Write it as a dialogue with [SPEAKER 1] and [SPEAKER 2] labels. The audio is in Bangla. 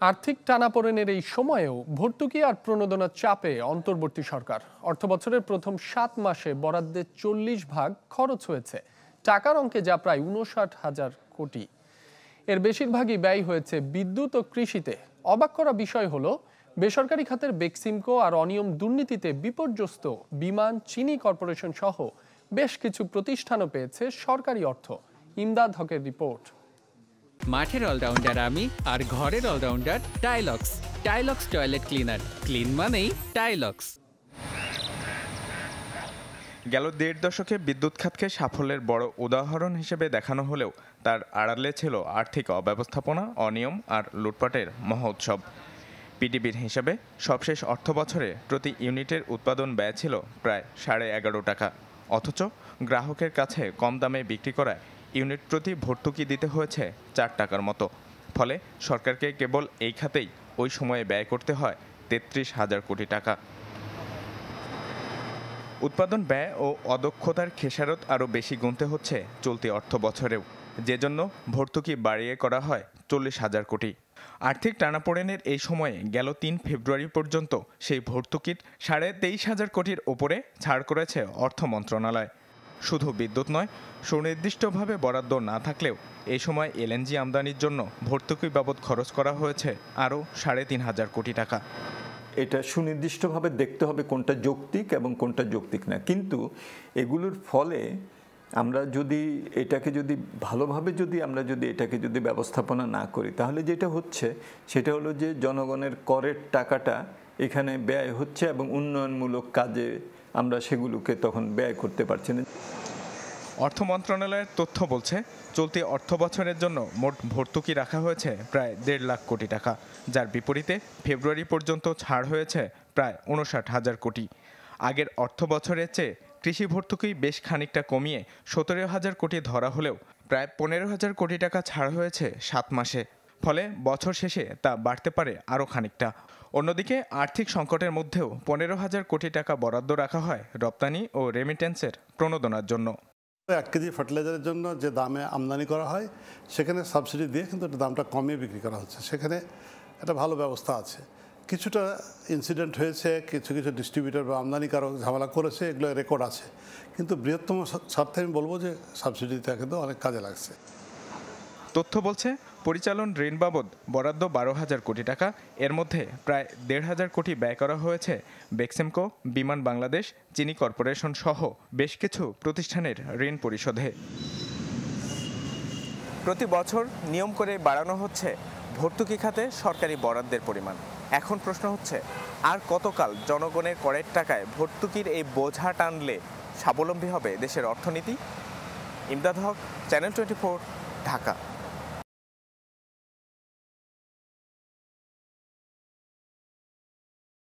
[SPEAKER 1] আর্থিক টানাপোড়েনের এই সময়েও ভর্তুকি আর প্রণোদনার চাপে অন্তর্বর্তী সরকার অর্থবছরের প্রথম ৭ মাসে বরাদ্দের ৪০% খরচ হয়েছে টাকার অঙ্কে, যা প্রায় ৫৯,০০০ কোটি। এর বেশিরভাগই ব্যয় হয়েছে বিদ্যুৎ ও কৃষিতে। অবাক করা বিষয় হলো, বেসরকারি খাতের বেক্সিমকো আর অনিয়ম দুর্নীতিতে বিপর্যস্ত বিমান, চিনি কর্পোরেশন সহ বেশ কিছু প্রতিষ্ঠানও পেয়েছে সরকারি অর্থ। ইমদাদ হকের রিপোর্ট।
[SPEAKER 2] মাঠের অলরাউন্ডার আমি, আর ঘরের allrounder Tylox. Tylox toilet cleaner, clean মানেই টাইলক্স।
[SPEAKER 3] গেল ১.৫ দশকে বিদ্যুৎ খাতকে সাফল্যের বড় উদাহরণ হিসেবে দেখানো হলেও তার আড়ালে ছিল আর্থিক অব্যবস্থাপনা, অনিয়ম আর লুটপাটের মহোৎসব। পিডিবির হিসাবে সবশেষ অর্থবছরে প্রতি ইউনিটের উৎপাদন ব্যয় ছিল প্রায় 11.৫ টাকা। অথচ গ্রাহকের কাছে কম দামে বিক্রি করায় ইউনিট প্রতি ভর্তুকি দিতে হয়েছে ৪ টাকার মতো। ফলে সরকারকে কেবল এই খাতেই ওই সময়ে ব্যয় করতে হয় ৩৩,০০০ কোটি টাকা। উৎপাদন ব্যয় ও অদক্ষতার খেসারত আরও বেশি গুনতে হচ্ছে চলতি অর্থ বছরেও, যে জন্য ভর্তুকি বাড়িয়ে করা হয় ৪০,০০০ কোটি। আর্থিক টানাপোড়েনের এই সময়ে গেল ৩ ফেব্রুয়ারি পর্যন্ত সেই ভর্তুকির ২৩,৫০০ কোটির ওপরে ছাড় করেছে অর্থ মন্ত্রণালয়। শুধু বিদ্যুৎ নয়, সুনির্দিষ্টভাবে বরাদ্দ না থাকলেও এই সময় এলএনজি আমদানির জন্য ভর্তুকি বাবদ খরচ করা হয়েছে আরও ৩৫,০০০ কোটি টাকা।
[SPEAKER 4] এটা সুনির্দিষ্টভাবে দেখতে হবে কোনটা যৌক্তিক এবং কোনটা যৌক্তিক না। কিন্তু এগুলোর ফলে আমরা যদি এটাকে ভালোভাবে এটাকে ব্যবস্থাপনা না করি, তাহলে যেটা হচ্ছে সেটা হলো যে জনগণের করের টাকাটা এখানে ব্যয় হচ্ছে এবং উন্নয়নমূলক কাজে আমরা সেগুলোকে তখন ব্যয় করতে পারছি না।
[SPEAKER 3] অর্থ মন্ত্রণালয়ের তথ্য বলছে, চলতি অর্থ বছরের জন্য মোট ভর্তুকি রাখা হয়েছে প্রায় ১.৫ লাখ কোটি টাকা, যার বিপরীতে ফেব্রুয়ারি পর্যন্ত ছাড় হয়েছে প্রায় ৫৯,০০০ কোটি। আগের অর্থ বছরের চেয়ে কৃষি ভর্তুকি বেশ খানিকটা কমিয়ে ১৭,০০০ কোটি ধরা হলেও প্রায় ১৫,০০০ কোটি টাকা ছাড় হয়েছে ৭ মাসে। ফলে বছর শেষে তা বাড়তে পারে আরও খানিকটা। অন্যদিকে আর্থিক সংকটের মধ্যেও ১৫,০০০ কোটি টাকা বরাদ্দ রাখা হয় রপ্তানি ও রেমিটেন্সের প্রণোদনার জন্য।
[SPEAKER 5] ১ কেজি ফার্টিলাইজারের জন্য যে দামে আমদানি করা হয়, সেখানে সাবসিডি দিয়ে কিন্তু দামটা কমিয়ে বিক্রি করা হচ্ছে। সেখানে একটা ভালো ব্যবস্থা আছে। কিছুটা ইনসিডেন্ট হয়েছে, কিছু কিছু ডিস্ট্রিবিউটর বা আমদানিকারক ঝামেলা করেছে, এগুলো রেকর্ড আছে। কিন্তু বৃহত্তম স্বার্থে আমি বলবো যে সাবসিডিটা কিন্তু অনেক কাজে লাগছে।
[SPEAKER 3] তথ্য বলছে, পরিচালন ঋণ বাবদ বরাদ্দ ১২,০০০ কোটি টাকা। এর মধ্যে প্রায় ১৫০০ কোটি ব্যয় করা হয়েছে বেক্সিমকো, বিমান বাংলাদেশ, চিনি কর্পোরেশন সহ বেশ কিছু প্রতিষ্ঠানের ঋণ পরিশোধে। প্রতি বছর নিয়ম করে বাড়ানো হচ্ছে ভর্তুকি খাতে সরকারি বরাদ্দের পরিমাণ। এখন প্রশ্ন হচ্ছে, আর কতকাল জনগণের করের টাকায় ভর্তুকির এই বোঝা টানলে স্বাবলম্বী হবে দেশের অর্থনীতি? ইমদাদ হক, চ্যানেল 24, ঢাকা।